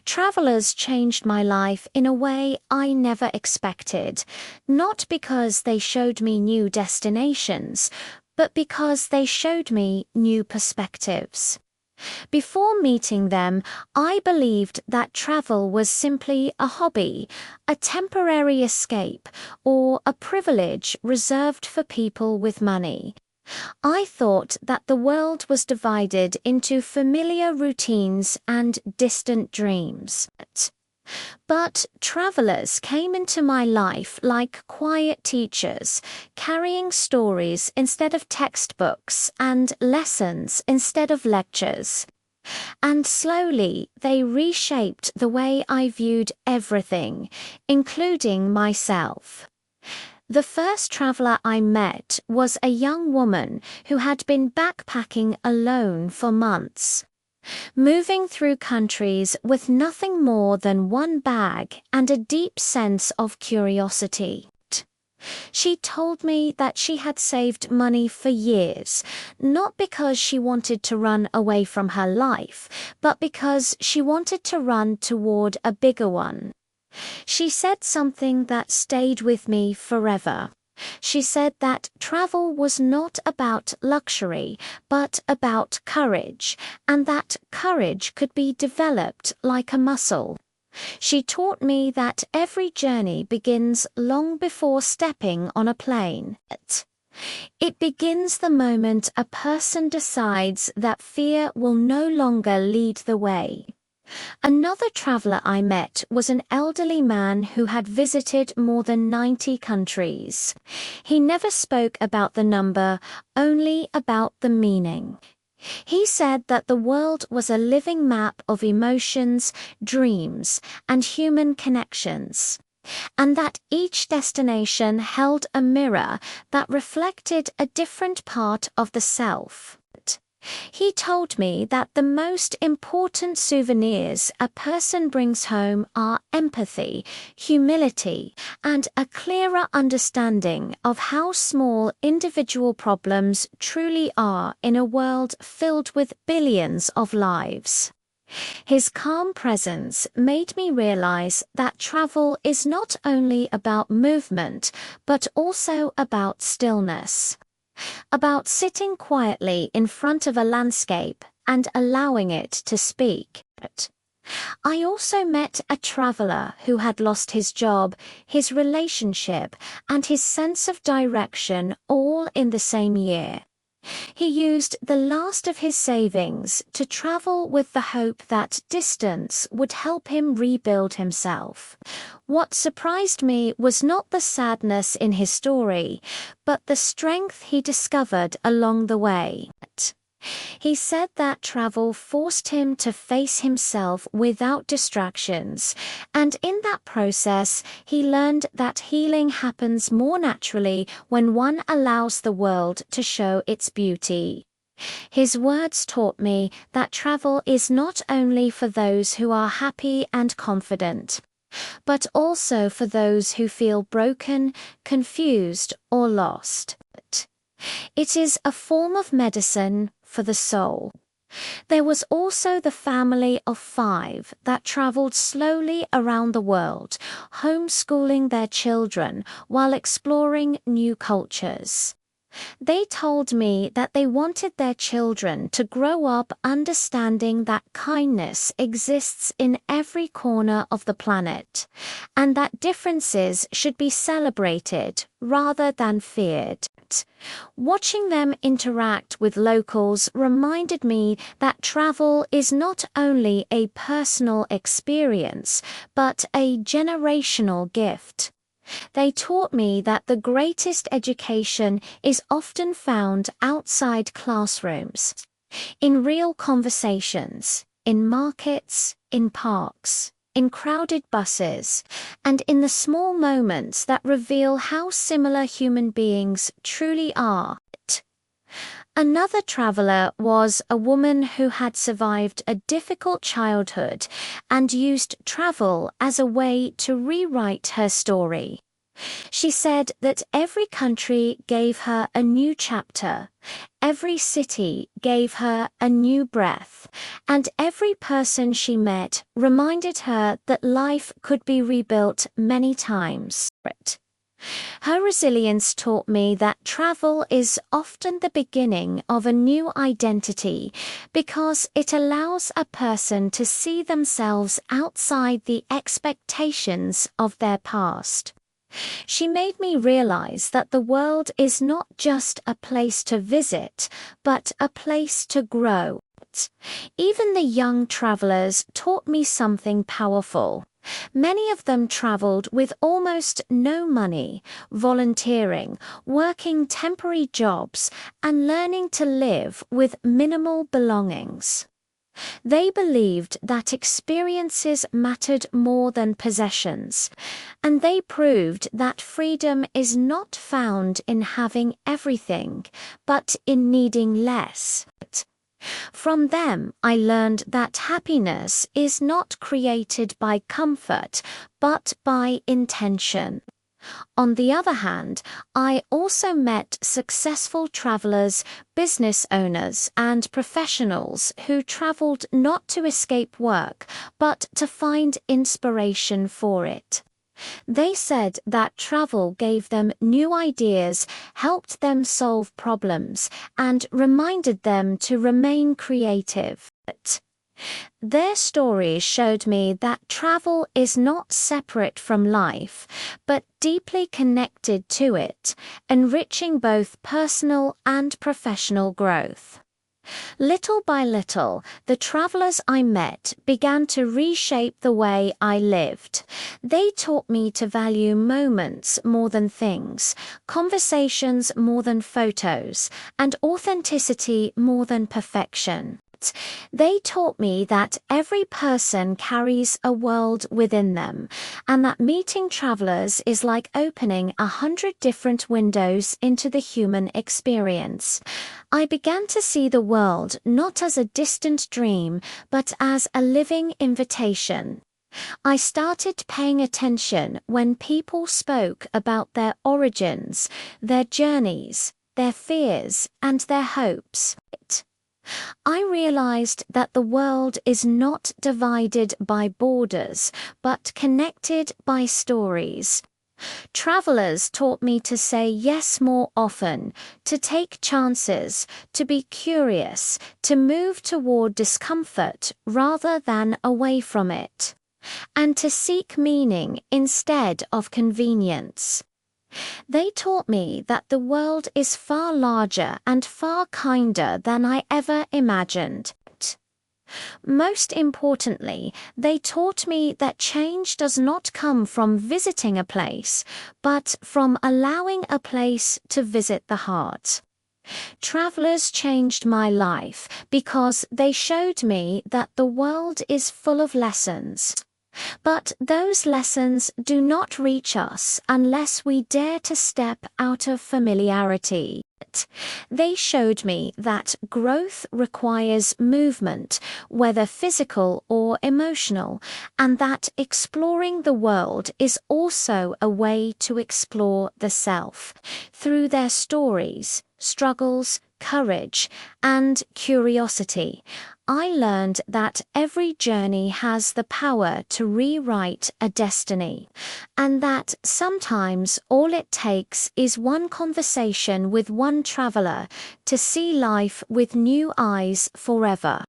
Travelers changed my life in a way I never expected, not because they showed me new destinations, but because they showed me new perspectives. Before meeting them, I believed that travel was simply a hobby, a temporary escape, or a privilege reserved for people with money. I thought that the world was divided into familiar routines and distant dreams. But travelers came into my life like quiet teachers, carrying stories instead of textbooks and lessons instead of lectures. And slowly they reshaped the way I viewed everything, including myself. The first traveler I met was a young woman who had been backpacking alone for months, moving through countries with nothing more than one bag and a deep sense of curiosity. She told me that she had saved money for years, not because she wanted to run away from her life, but because she wanted to run toward a bigger one. She said something that stayed with me forever. She said that travel was not about luxury, but about courage, and that courage could be developed like a muscle. She taught me that every journey begins long before stepping on a plane. It begins the moment a person decides that fear will no longer lead the way. Another traveler I met was an elderly man who had visited more than 90 countries. He never spoke about the number, only about the meaning. He said that the world was a living map of emotions, dreams, and human connections, and that each destination held a mirror that reflected a different part of the self. He told me that the most important souvenirs a person brings home are empathy, humility, and a clearer understanding of how small individual problems truly are in a world filled with billions of lives. His calm presence made me realize that travel is not only about movement, but also about stillness. About sitting quietly in front of a landscape and allowing it to speak. I also met a traveler who had lost his job, his relationship, and his sense of direction all in the same year. He used the last of his savings to travel with the hope that distance would help him rebuild himself. What surprised me was not the sadness in his story, but the strength he discovered along the way. He said that travel forced him to face himself without distractions, and in that process, he learned that healing happens more naturally when one allows the world to show its beauty. His words taught me that travel is not only for those who are happy and confident, but also for those who feel broken, confused, or lost. It is a form of medicine for the soul. There was also the family of 5 that traveled slowly around the world, homeschooling their children while exploring new cultures. They told me that they wanted their children to grow up understanding that kindness exists in every corner of the planet, and that differences should be celebrated rather than feared. Watching them interact with locals reminded me that travel is not only a personal experience, but a generational gift. They taught me that the greatest education is often found outside classrooms, in real conversations, in markets, in parks, in crowded buses, and in the small moments that reveal how similar human beings truly are. Another traveler was a woman who had survived a difficult childhood and used travel as a way to rewrite her story. She said that every country gave her a new chapter, every city gave her a new breath, and every person she met reminded her that life could be rebuilt many times. Her resilience taught me that travel is often the beginning of a new identity because it allows a person to see themselves outside the expectations of their past. She made me realize that the world is not just a place to visit, but a place to grow. Even the young travelers taught me something powerful. Many of them traveled with almost no money, volunteering, working temporary jobs, and learning to live with minimal belongings. They believed that experiences mattered more than possessions, and they proved that freedom is not found in having everything, but in needing less. From them, I learned that happiness is not created by comfort, but by intention. On the other hand, I also met successful travelers, business owners, and professionals who traveled not to escape work, but to find inspiration for it. They said that travel gave them new ideas, helped them solve problems, and reminded them to remain creative. Their stories showed me that travel is not separate from life, but deeply connected to it, enriching both personal and professional growth. Little by little, the travelers I met began to reshape the way I lived. They taught me to value moments more than things, conversations more than photos, and authenticity more than perfection. They taught me that every person carries a world within them, and that meeting travelers is like opening 100 different windows into the human experience. I began to see the world not as a distant dream, but as a living invitation. I started paying attention when people spoke about their origins, their journeys, their fears, and their hopes. I realized that the world is not divided by borders, but connected by stories. Travelers taught me to say yes more often, to take chances, to be curious, to move toward discomfort rather than away from it, and to seek meaning instead of convenience. They taught me that the world is far larger and far kinder than I ever imagined. Most importantly, they taught me that change does not come from visiting a place, but from allowing a place to visit the heart. Travelers changed my life because they showed me that the world is full of lessons. But those lessons do not reach us unless we dare to step out of familiarity. They showed me that growth requires movement, whether physical or emotional, and that exploring the world is also a way to explore the self. Through their stories, struggles, courage, and curiosity, I learned that every journey has the power to rewrite a destiny, and that sometimes all it takes is one conversation with one traveler to see life with new eyes forever.